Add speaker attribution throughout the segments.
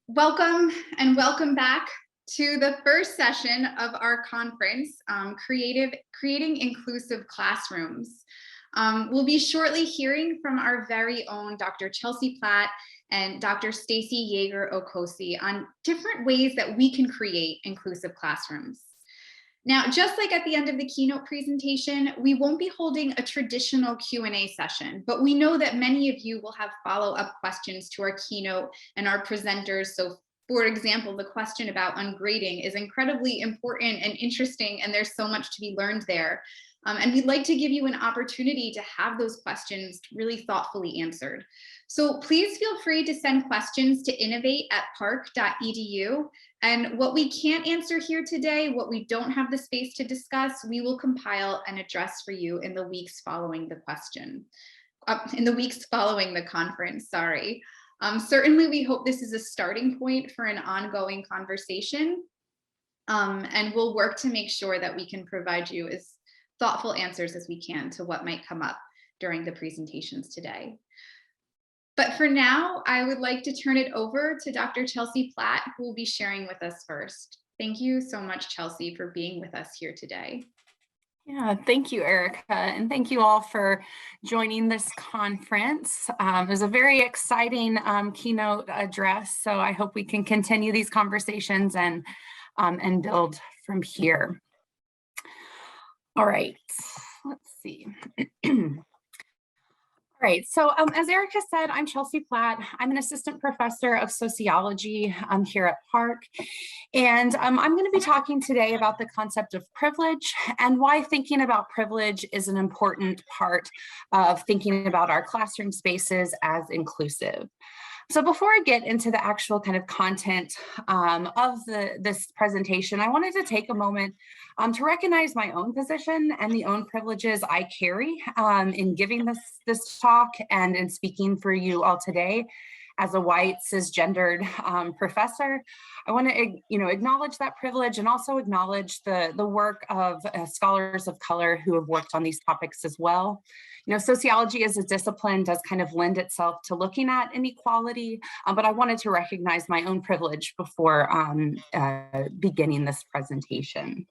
Speaker 1: Welcome and welcome back to the first session of our conference, Creating Inclusive Classrooms. We'll be shortly hearing from our very own Dr. Chelsea Platt and Dr. Stacy Yeager-Okosi on different ways that we can create inclusive classrooms. Now, just like at the end of the keynote presentation, we won't be holding a traditional Q&A session, but we know that many of you will have follow-up questions to our keynote and our presenters. So for example, the question about ungrading is incredibly important and interesting, and there's so much to be learned there. And we'd like to give you an opportunity to have those questions really thoughtfully answered. So please feel free to send questions to innovate@park.edu. And what we can't answer here today, what we don't have the space to discuss, we will compile and address for you in the weeks following the conference, sorry. Certainly, we hope this is a starting point for an ongoing conversation. And we'll work to make sure that we can provide you as thoughtful answers as we can to what might come up during the presentations today. But for now, I would like to turn it over to Dr. Chelsea Platt, who will be sharing with us first. Thank you so much, Chelsea, for being with us here today.
Speaker 2: Yeah, thank you, Erica, and thank you all for joining this conference. It was a very exciting keynote address, so I hope we can continue these conversations and build from here. All right, let's see. All right, so as Erica said, I'm Chelsea Platt. I'm an assistant professor of sociology here at Park. And I'm going to be talking today about the concept of privilege and why thinking about privilege is an important part of thinking about our classroom spaces as inclusive. So before I get into the actual kind of content of this presentation, I wanted to take a moment to recognize my own position and the own privileges I carry in giving this talk and in speaking for you all today. As a white cisgendered professor, I want to acknowledge that privilege and also acknowledge the work of scholars of color who have worked on these topics as well. Sociology as a discipline does kind of lend itself to looking at inequality, but I wanted to recognize my own privilege before beginning this presentation.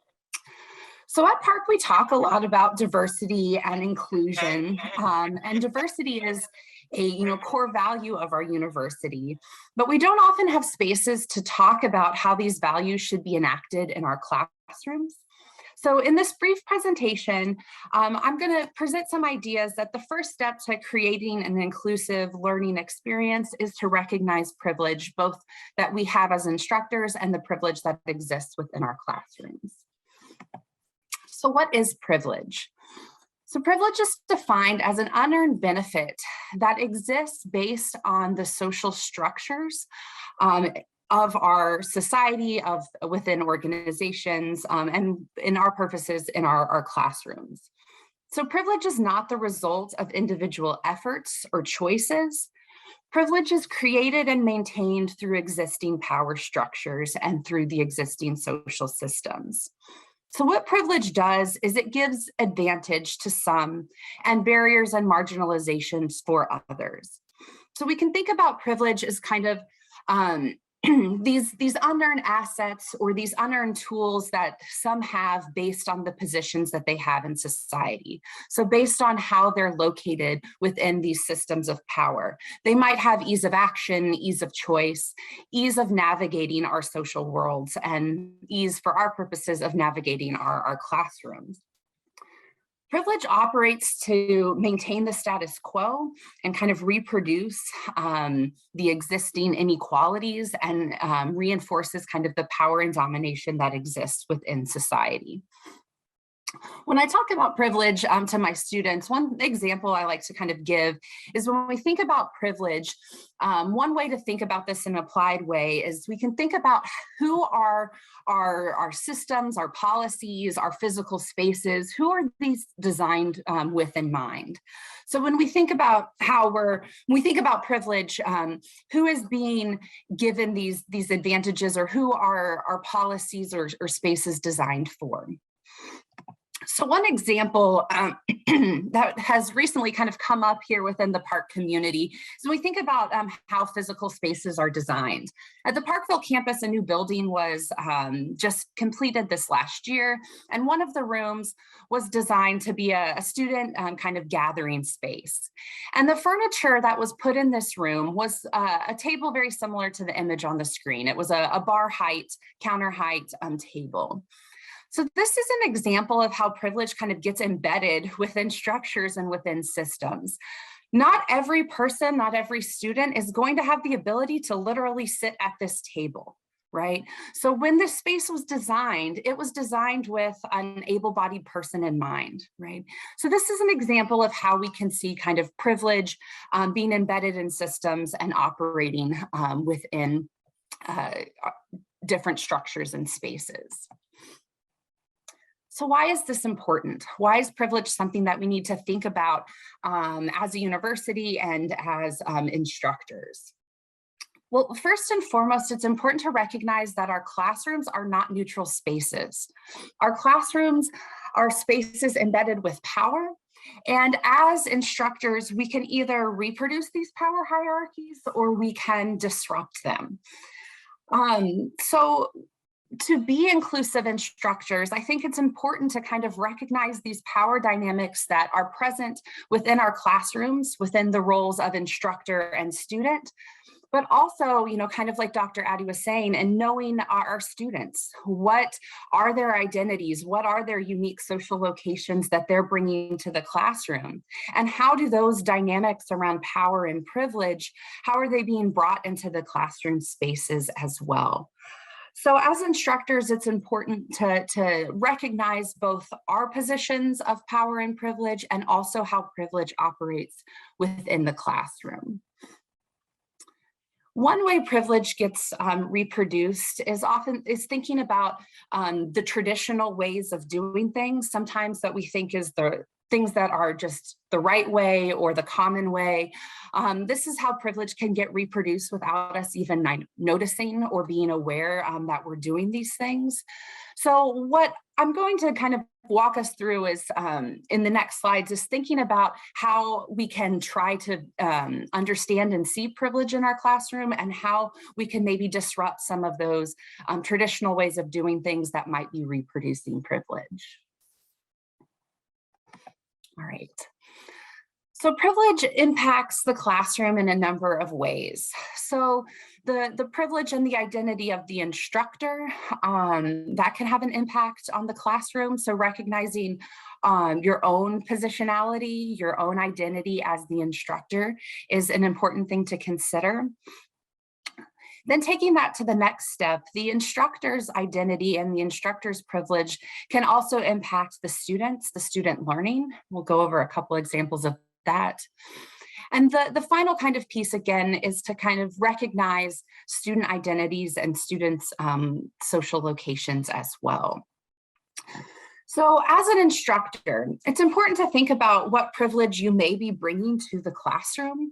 Speaker 2: So at Park, we talk a lot about diversity and inclusion, and diversity is a core value of our university, but we don't often have spaces to talk about how these values should be enacted in our classrooms. So in this brief presentation, I'm going to present some ideas that the first step to creating an inclusive learning experience is to recognize privilege, both that we have as instructors and the privilege that exists within our classrooms. So what is privilege? So privilege is defined as an unearned benefit that exists based on the social structures of our society, within organizations, and in our purposes in our classrooms. So privilege is not the result of individual efforts or choices. Privilege is created and maintained through existing power structures and through the existing social systems. So what privilege does is it gives advantage to some and barriers and marginalizations for others. So we can think about privilege as kind of these unearned assets or these unearned tools that some have based on the positions that they have in society. So based on how they're located within these systems of power, they might have ease of action, ease of choice, ease of navigating our social worlds, and ease for our purposes of navigating our classrooms. Privilege operates to maintain the status quo and kind of reproduce the existing inequalities and reinforces kind of the power and domination that exists within society. When I talk about privilege to my students, one example I like to kind of give is when we think about privilege, one way to think about this in an applied way is we can think about who are our systems, our policies, our physical spaces, who are these designed with in mind. So when we think about privilege, who is being given these advantages, or who are our policies or spaces designed for? So one example that has recently kind of come up here within the park community is when we think about how physical spaces are designed. At the Parkville campus, a new building was just completed this last year, and one of the rooms was designed to be a student kind of gathering space. And the furniture that was put in this room was a table very similar to the image on the screen. It was a bar height, counter height table. So this is an example of how privilege kind of gets embedded within structures and within systems. Not every person, not every student is going to have the ability to literally sit at this table, right? So when this space was designed, it was designed with an able-bodied person in mind, right? So this is an example of how we can see kind of privilege being embedded in systems and operating within different structures and spaces. So why is this important? Why is privilege something that we need to think about as a university and as instructors? Well, first and foremost, it's important to recognize that our classrooms are not neutral spaces. Our classrooms are spaces embedded with power. And as instructors, we can either reproduce these power hierarchies or we can disrupt them. So to be inclusive instructors, I think it's important to kind of recognize these power dynamics that are present within our classrooms, within the roles of instructor and student, but also, you know, kind of like Dr. Addy was saying, and knowing our students, what are their identities, what are their unique social locations that they're bringing to the classroom, and how do those dynamics around power and privilege, how are they being brought into the classroom spaces as well? So as instructors, it's important to recognize both our positions of power and privilege and also how privilege operates within the classroom. One way privilege gets reproduced is thinking about the traditional ways of doing things, sometimes that we think is the things that are just the right way or the common way. This is how privilege can get reproduced without us even noticing or being aware that we're doing these things. So what I'm going to kind of walk us through is in the next slides is thinking about how we can try to understand and see privilege in our classroom and how we can maybe disrupt some of those traditional ways of doing things that might be reproducing privilege. All right. So privilege impacts the classroom in a number of ways. So the privilege and the identity of the instructor, that can have an impact on the classroom. So recognizing your own positionality, your own identity as the instructor is an important thing to consider. Then taking that to the next step, the instructor's identity and the instructor's privilege can also impact the students, the student learning. We'll go over a couple examples of that. And the final kind of piece, again, is to kind of recognize student identities and students' social locations as well. So as an instructor, it's important to think about what privilege you may be bringing to the classroom.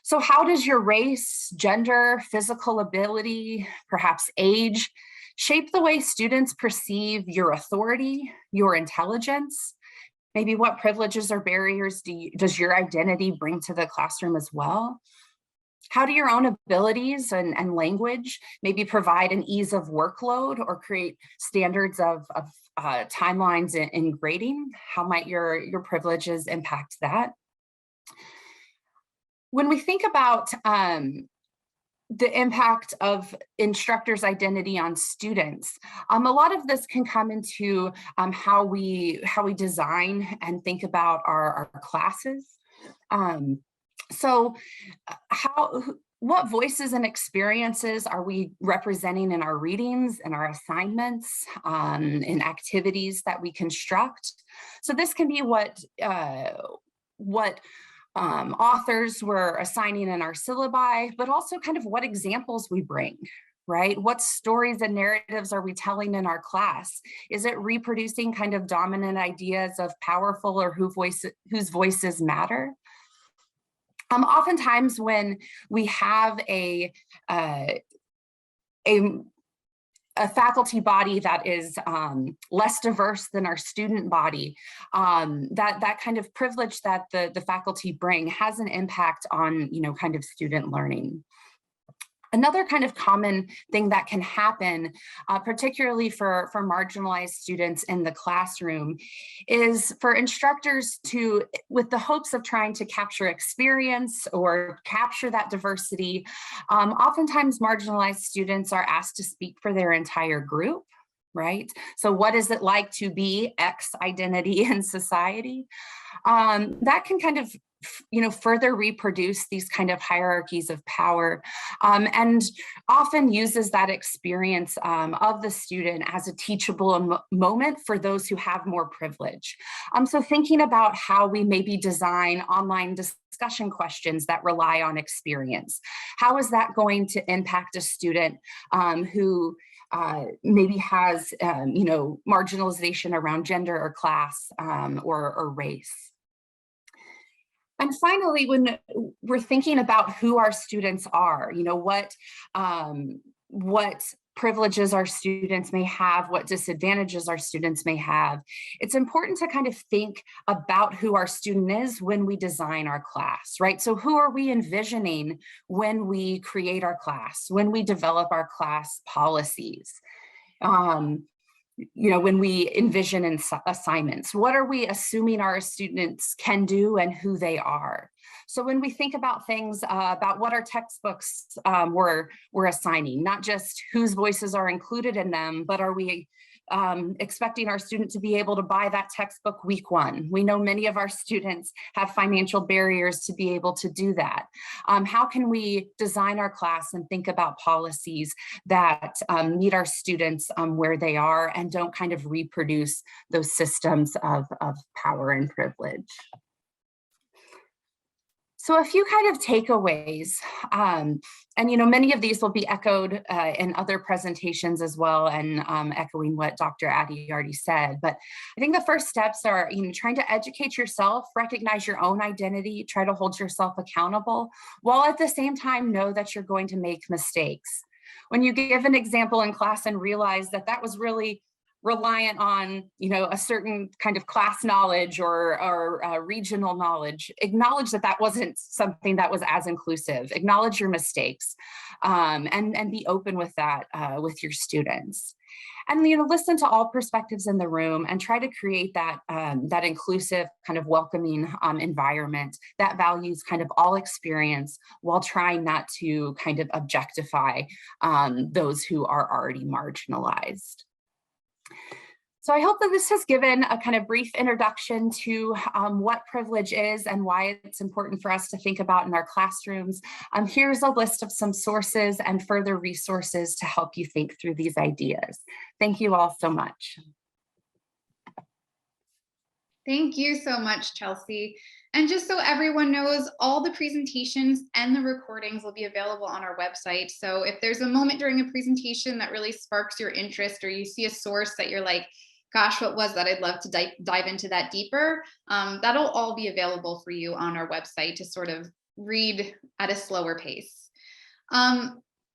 Speaker 2: So how does your race, gender, physical ability, perhaps age, shape the way students perceive your authority, your intelligence? Maybe what privileges or barriers does your identity bring to the classroom as well? How do your own abilities and language maybe provide an ease of workload or create standards of timelines in grading? How might your privileges impact that? When we think about the impact of instructors' identity on students, a lot of this can come into how we design and think about our classes. So what voices and experiences are we representing in our readings and our assignments, in activities that we construct? So this can be what authors were assigning in our syllabi, but also kind of what examples we bring, right? What stories and narratives are we telling in our class? Is it reproducing kind of dominant ideas of powerful or whose voices matter? Oftentimes when we have a a faculty body that is less diverse than our student body, that kind of privilege that the faculty bring has an impact on, kind of student learning. Another kind of common thing that can happen, particularly for marginalized students in the classroom, is for instructors to, with the hopes of trying to capture experience or capture that diversity, oftentimes marginalized students are asked to speak for their entire group, right? So what is it like to be X identity in society? That can kind of further reproduce these kind of hierarchies of power, and often uses that experience of the student as a teachable moment for those who have more privilege. So thinking about how we maybe design online discussion questions that rely on experience. How is that going to impact a student who maybe has, marginalization around gender or class or race? And finally, when we're thinking about who our students are, what privileges our students may have, what disadvantages our students may have, it's important to kind of think about who our student is when we design our class, right? So who are we envisioning when we create our class, when we develop our class policies? When we envision assignments, what are we assuming our students can do and who they are? So when we think about things about what our textbooks we're assigning, not just whose voices are included in them, but are we expecting our student to be able to buy that textbook week one? We know many of our students have financial barriers to be able to do that. How can we design our class and think about policies that meet our students where they are and don't kind of reproduce those systems of power and privilege? So a few kind of takeaways, and many of these will be echoed in other presentations as well, and echoing what Dr. Addy already said. But I think the first steps are, trying to educate yourself, recognize your own identity, try to hold yourself accountable, while at the same time know that you're going to make mistakes. When you give an example in class and realize that that was really reliant on, a certain kind of class knowledge or regional knowledge, acknowledge that that wasn't something that was as inclusive. Acknowledge your mistakes, and be open with that with your students. And listen to all perspectives in the room and try to create that that inclusive, kind of welcoming environment that values kind of all experience while trying not to kind of objectify those who are already marginalized. So I hope that this has given a kind of brief introduction to what privilege is and why it's important for us to think about in our classrooms. Here's a list of some sources and further resources to help you think through these ideas. Thank you all so much.
Speaker 1: Thank you so much, Chelsea. And just so everyone knows, all the presentations and the recordings will be available on our website. So if there's a moment during a presentation that really sparks your interest, or you see a source that you're like, gosh, what was that? I'd love to dive into that deeper. That'll all be available for you on our website to sort of read at a slower pace.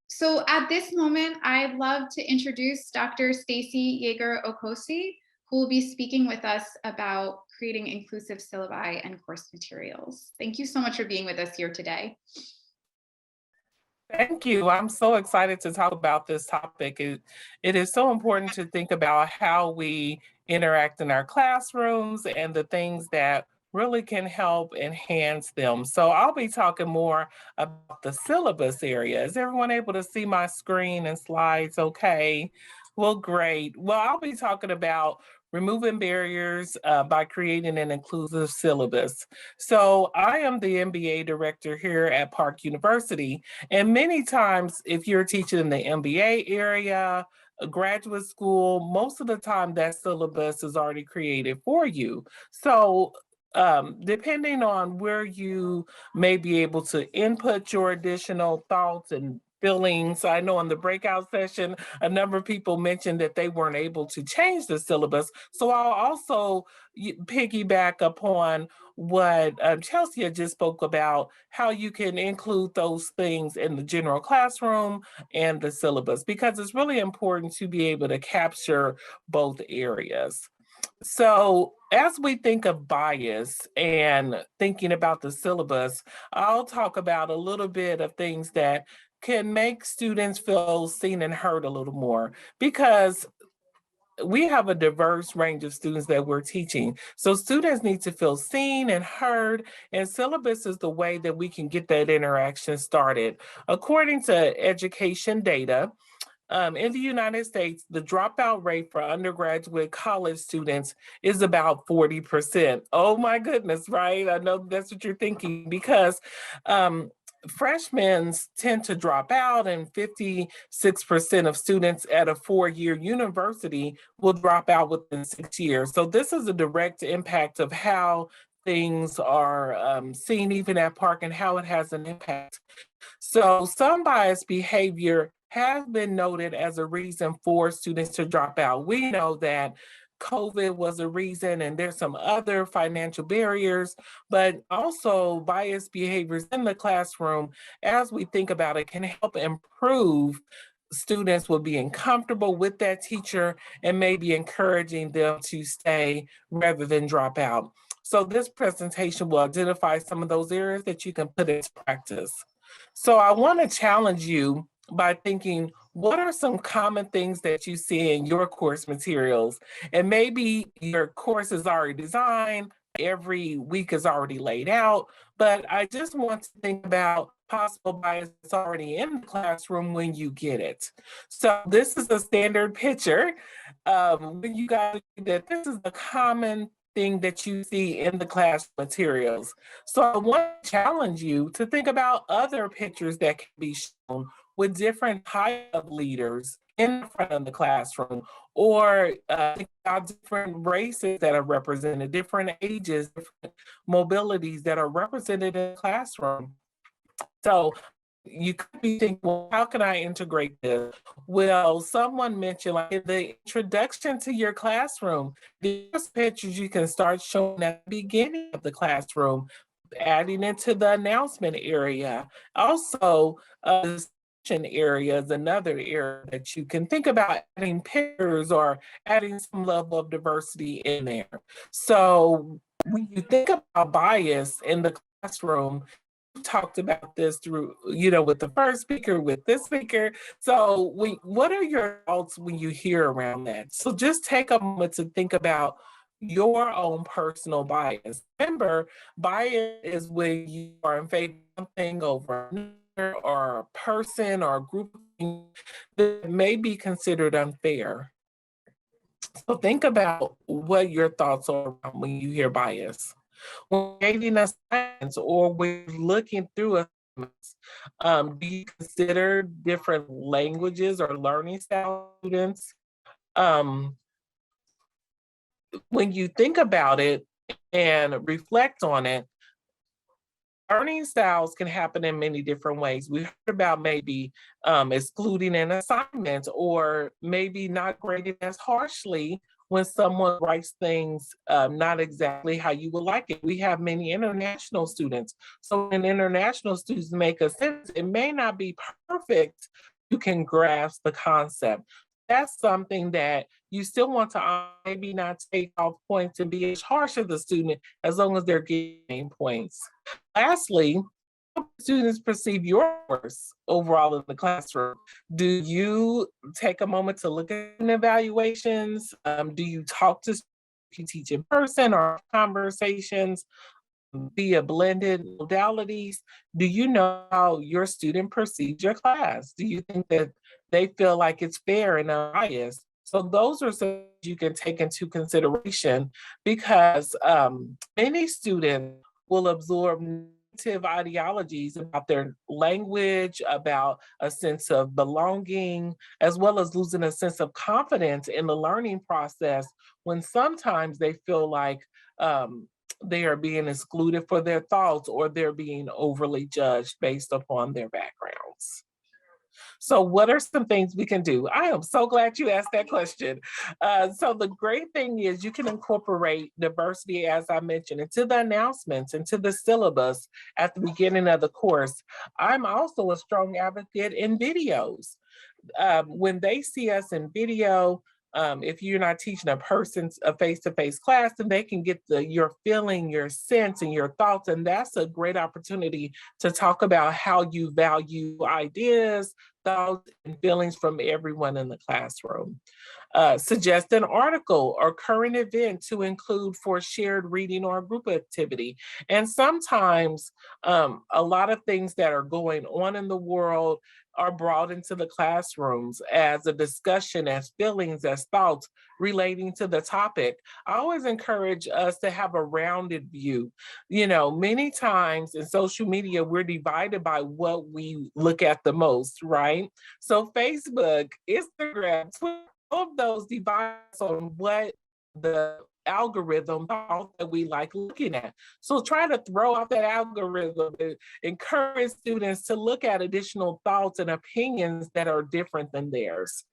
Speaker 1: So at this moment, I'd love to introduce Dr. Stacy Yeager-Okosi, who will be speaking with us about creating inclusive syllabi and course materials. Thank you so much for being with us here today.
Speaker 3: Thank you. I'm so excited to talk about this topic. It is so important to think about how we interact in our classrooms and the things that really can help enhance them. So I'll be talking more about the syllabus area. Is everyone able to see my screen and slides okay? Well, great. Well, I'll be talking about removing barriers by creating an inclusive syllabus. So I am the MBA director here at Park University. And many times, if you're teaching in the MBA area, a graduate school, most of the time that syllabus is already created for you. So depending on where you may be able to input your additional thoughts and feelings. I know in the breakout session, a number of people mentioned that they weren't able to change the syllabus. So I'll also piggyback upon what Chelsea had just spoke about, how you can include those things in the general classroom and the syllabus, because it's really important to be able to capture both areas. So as we think of bias and thinking about the syllabus, I'll talk about a little bit of things that can make students feel seen and heard a little more, because we have a diverse range of students that we're teaching. So students need to feel seen and heard, and syllabus is the way that we can get that interaction started. According to education data, in the United States, the dropout rate for undergraduate college students is about 40%. Oh my goodness, right? I know that's what you're thinking, because um, freshmen tend to drop out, and 56% of students at a four-year university will drop out within 6 years. So this is a direct impact of how things are seen even at Park, and how it has an impact. So some biased behavior has been noted as a reason for students to drop out. We know that COVID was a reason, and there's some other financial barriers, but also biased behaviors in the classroom, as we think about it, can help improve students with being comfortable with that teacher and maybe encouraging them to stay rather than drop out. So this presentation will identify some of those areas that you can put into practice. So I want to challenge you by thinking, what are some common things that you see in your course materials? And maybe your course is already designed, every week is already laid out, but I just want to think about possible bias that's already in the classroom when you get it. So this is a standard picture. When you guys that this is the common thing that you see in the class materials. So I want to challenge you to think about other pictures that can be shown with different types of leaders in the front of the classroom, or think about different races that are represented, different ages, different mobilities that are represented in the classroom. So you could be thinking, well, how can I integrate this? Well, someone mentioned, like, in the introduction to your classroom, these pictures you can start showing at the beginning of the classroom, adding into the announcement area. Also, the discussion area is another area that you can think about adding pictures or adding some level of diversity in there. So when you think about bias in the classroom, talked about this through, with the first speaker, with this speaker. So what are your thoughts when you hear around that? So just take a moment to think about your own personal bias. Remember, bias is when you are in favor of something over another, or a person or a group of things that may be considered unfair. So think about what your thoughts are when you hear bias. When creating assignments, or when looking through assignments, do you consider different languages or learning style students? Um, when you think about it and reflect on it, learning styles can happen in many different ways. We heard about maybe excluding an assignment, or maybe not grading as harshly when someone writes things not exactly how you would like it. We have many international students. So when international students make a sentence, it may not be perfect. You can grasp the concept. That's something that you still want to maybe not take off points and be as harsh as the student, as long as they're getting points. Lastly, how do students perceive your course overall in the classroom? Do you take a moment to look at evaluations? Do you talk to students? You teach in person or conversations via blended modalities? Do you know how your student perceives your class? Do you think that they feel like it's fair and unbiased? So those are some things you can take into consideration, because many students will absorb negative ideologies about their language, about a sense of belonging, as well as losing a sense of confidence in the learning process, when sometimes they feel like they are being excluded for their thoughts, or they're being overly judged based upon their backgrounds. So what are some things we can do? I am so glad you asked that question. So the great thing is you can incorporate diversity, as I mentioned, into the announcements, into the syllabus at the beginning of the course. I'm also a strong advocate in videos. When they see us in video, if you're not teaching a face-to-face class, then they can get your feeling, your sense, and your thoughts. And that's a great opportunity to talk about how you value ideas, thoughts, and feelings from everyone in the classroom. Suggest an article or current event to include for shared reading or group activity. And sometimes a lot of things that are going on in the world are brought into the classrooms as a discussion, as feelings, as thoughts relating to the topic. I always encourage us to have a rounded view. You know, many times in social media, we're divided by what we look at the most, right? So Facebook, Instagram, Twitter, all of those divides on what the algorithm thought that we like looking at. So try to throw out that algorithm and encourage students to look at additional thoughts and opinions that are different than theirs.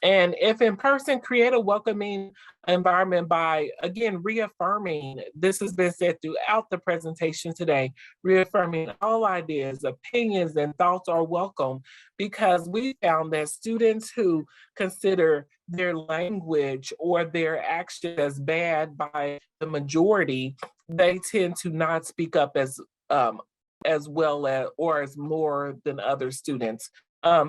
Speaker 3: And if in person, create a welcoming environment by, again, reaffirming, this has been said throughout the presentation today, reaffirming all ideas, opinions, and thoughts are welcome, because we found that students who consider their language or their action as bad by the majority, they tend to not speak up as well as or as more than other students.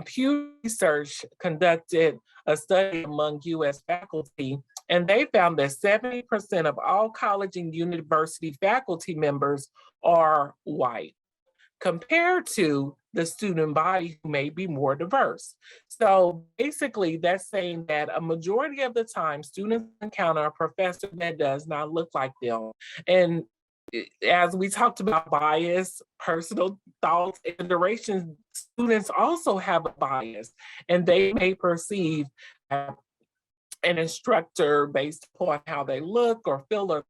Speaker 3: Pew Research conducted a study among U.S. faculty, and they found that 70% of all college and university faculty members are white, compared to the student body who may be more diverse. So basically, that's saying that a majority of the time, students encounter a professor that does not look like them. And as we talked about bias, personal thoughts, and considerations, students also have a bias, and they may perceive an instructor based upon how they look or feel or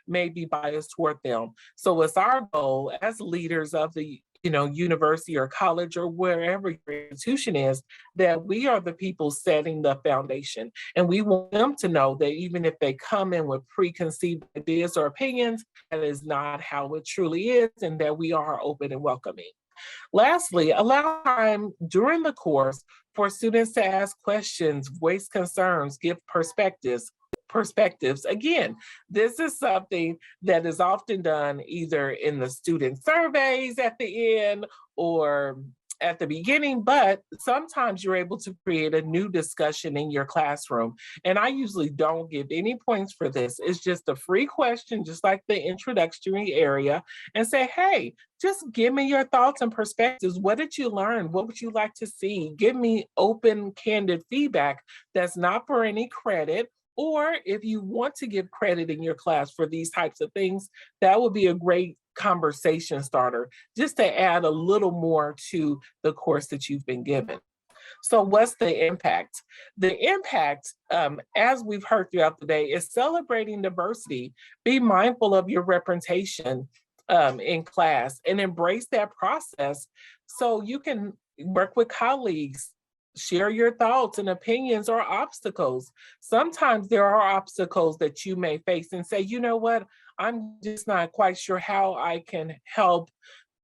Speaker 3: may be biased toward them. So it's our goal as leaders of the university or college or wherever your institution is, that we are the people setting the foundation. And we want them to know that even if they come in with preconceived ideas or opinions, that is not how it truly is, and that we are open and welcoming. Lastly, allow time during the course for students to ask questions, voice concerns, give perspectives. Again, this is something that is often done either in the student surveys at the end or at the beginning, but sometimes you're able to create a new discussion in your classroom. And I usually don't give any points for this. It's just a free question, just like the introductory area, and say, hey, just give me your thoughts and perspectives. What did you learn? What would you like to see? Give me open, candid feedback that's not for any credit. Or if you want to give credit in your class for these types of things, that would be a great conversation starter, just to add a little more to the course that you've been given. So what's the impact? The impact, as we've heard throughout the day, is celebrating diversity. Be mindful of your representation in class and embrace that process so you can work with colleagues, share your thoughts and opinions or obstacles. Sometimes there are obstacles that you may face and say, you know what, I'm just not quite sure how I can help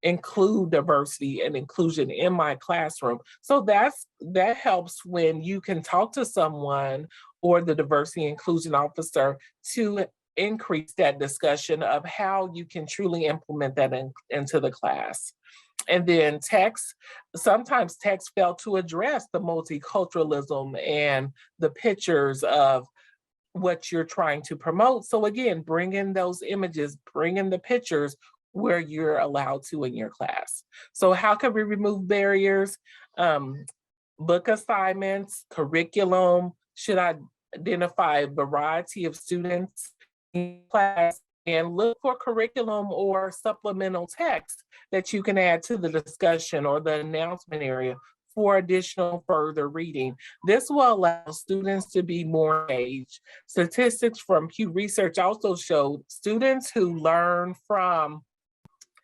Speaker 3: include diversity and inclusion in my classroom. So that helps when you can talk to someone or the diversity inclusion officer to increase that discussion of how you can truly implement that into the class. And then sometimes text failed to address the multiculturalism and the pictures of what you're trying to promote. So again, bring in those images, bring in the pictures where you're allowed to in your class. So how can we remove barriers? Book assignments, curriculum, should identify a variety of students in class, and look for curriculum or supplemental text that you can add to the discussion or the announcement area for additional further reading. This will allow students to be more engaged. Statistics from Pew Research also showed students who learn from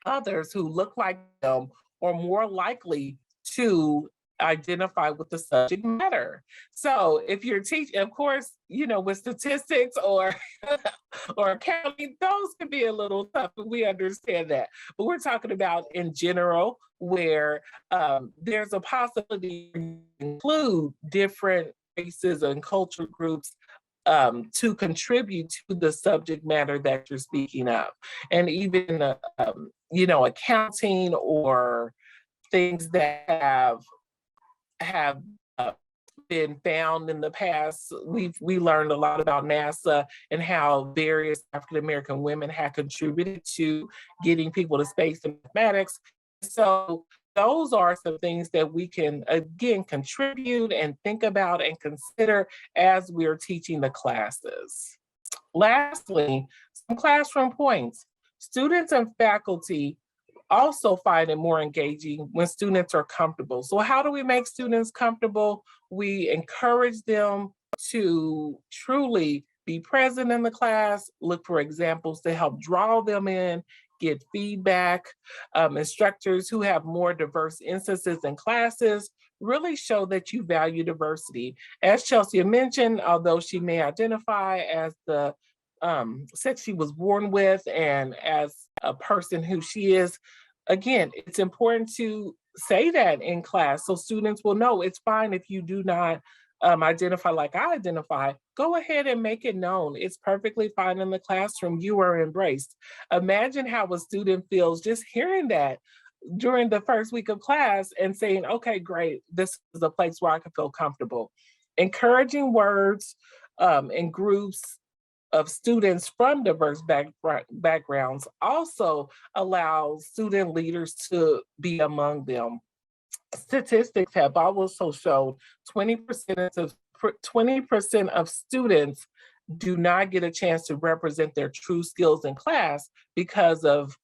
Speaker 3: others who look like them are more likely to identify with the subject matter. So if you're teaching, of course, with statistics or or counting, those can be a little tough, but we understand that. But we're talking about in general, where there's a possibility to include different races and culture groups to contribute to the subject matter that you're speaking of. And even, accounting or things that have been found in the past. We learned a lot about NASA and how various African American women had contributed to getting people to space and mathematics. So those are some things that we can again contribute and think about and consider as we're teaching the classes. Lastly, some classroom points. Students and faculty also find it more engaging when students are comfortable. So how do we make students comfortable? We encourage them to truly be present in the class, look for examples to help draw them in, get feedback. Instructors who have more diverse instances in classes really show that you value diversity. As Chelsea mentioned, although she may identify as the sex she was born with and as a person who she is, again, it's important to say that in class so students will know it's fine if you do not identify like I identify. Go ahead and make it known. It's perfectly fine in the classroom. You are embraced. Imagine how a student feels just hearing that during the first week of class and saying, okay, great, this is a place where I can feel comfortable. Encouraging words in groups of students from diverse backgrounds also allows student leaders to be among them. Statistics have also shown 20% of students do not get a chance to represent their true skills in class because of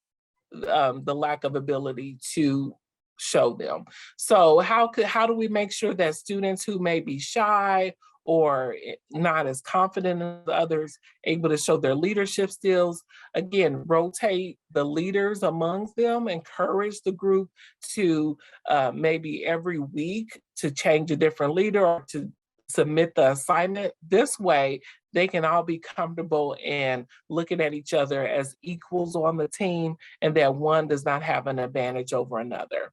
Speaker 3: the lack of ability to show them. So how do we make sure that students who may be shy or not as confident as others, able to show their leadership skills? Again, rotate the leaders amongst them, encourage the group to maybe every week to change a different leader or to submit the assignment. This way, they can all be comfortable and looking at each other as equals on the team and that one does not have an advantage over another.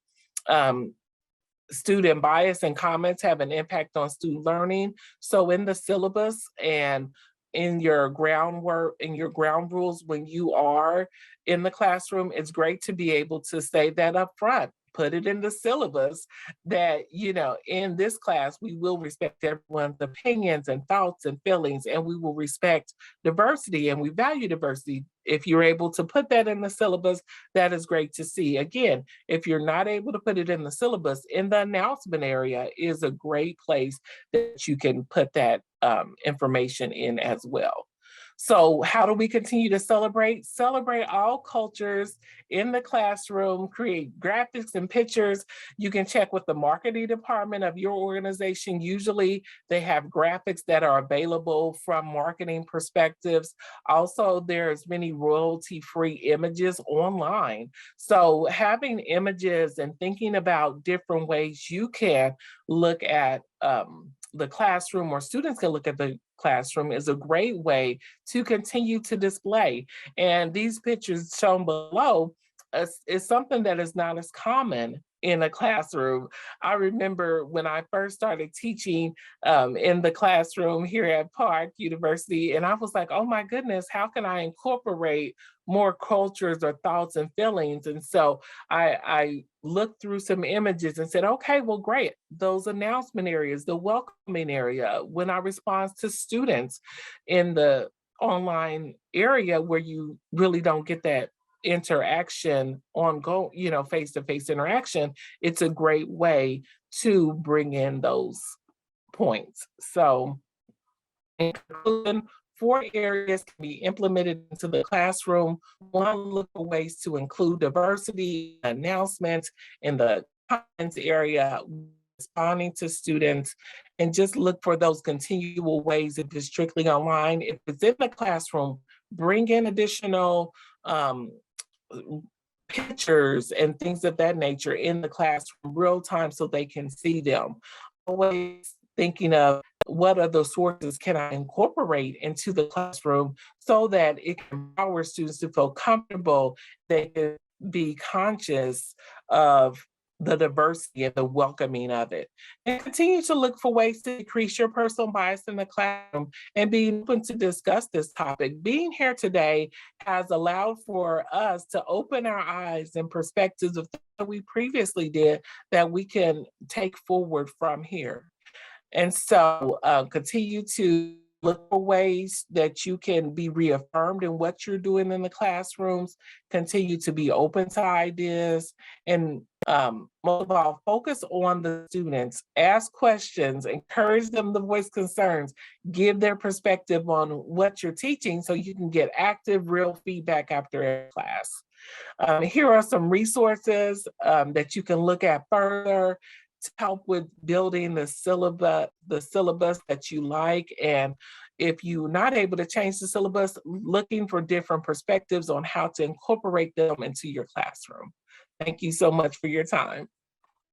Speaker 3: Student bias and comments have an impact on student learning. So in the syllabus and in your groundwork, in your ground rules, when you are in the classroom, it's great to be able to say that up front. Put it in the syllabus that, in this class, we will respect everyone's opinions and thoughts and feelings, and we will respect diversity and we value diversity. If you're able to put that in the syllabus, that is great to see. Again, if you're not able to put it in the syllabus, in the announcement area is a great place that you can put that information in as well. So how do we continue to celebrate? Celebrate all cultures in the classroom, create graphics and pictures. You can check with the marketing department of your organization. Usually they have graphics that are available from marketing perspectives. Also, there's many royalty-free images online. So having images and thinking about different ways you can look at the classroom or students can look at the classroom is a great way to continue to display. And these pictures shown below is something that is not as common in a classroom. I remember when I first started teaching in the classroom here at Park University, and I was like, oh my goodness, how can I incorporate more cultures or thoughts and feelings? And so I looked through some images and said, okay, well, great. Those announcement areas, the welcoming area, when I respond to students in the online area where you really don't get that interaction face-to-face interaction, it's a great way to bring in those points. So in conclusion, 4 areas can be implemented into the classroom. 1, look for ways to include diversity announcements in the comments area, responding to students, and just look for those continual ways. If it's strictly online, if it's in the classroom, bring in additional pictures and things of that nature in the classroom real time so they can see them. Always thinking of what other sources can I incorporate into the classroom so that it can empower students to feel comfortable, they can be conscious of the diversity and the welcoming of it. And continue to look for ways to decrease your personal bias in the classroom and be open to discuss this topic. Being here today has allowed for us to open our eyes and perspectives of things that we previously did that we can take forward from here. And so continue to look for ways that you can be reaffirmed in what you're doing in the classrooms, continue to be open to ideas, and most of all, focus on the students, ask questions, encourage them to voice concerns, give their perspective on what you're teaching so you can get active, real feedback after every class. Here are some resources that you can look at further to help with building the syllabus that you like. And if you're not able to change the syllabus, looking for different perspectives on how to incorporate them into your classroom. Thank you so much for your time.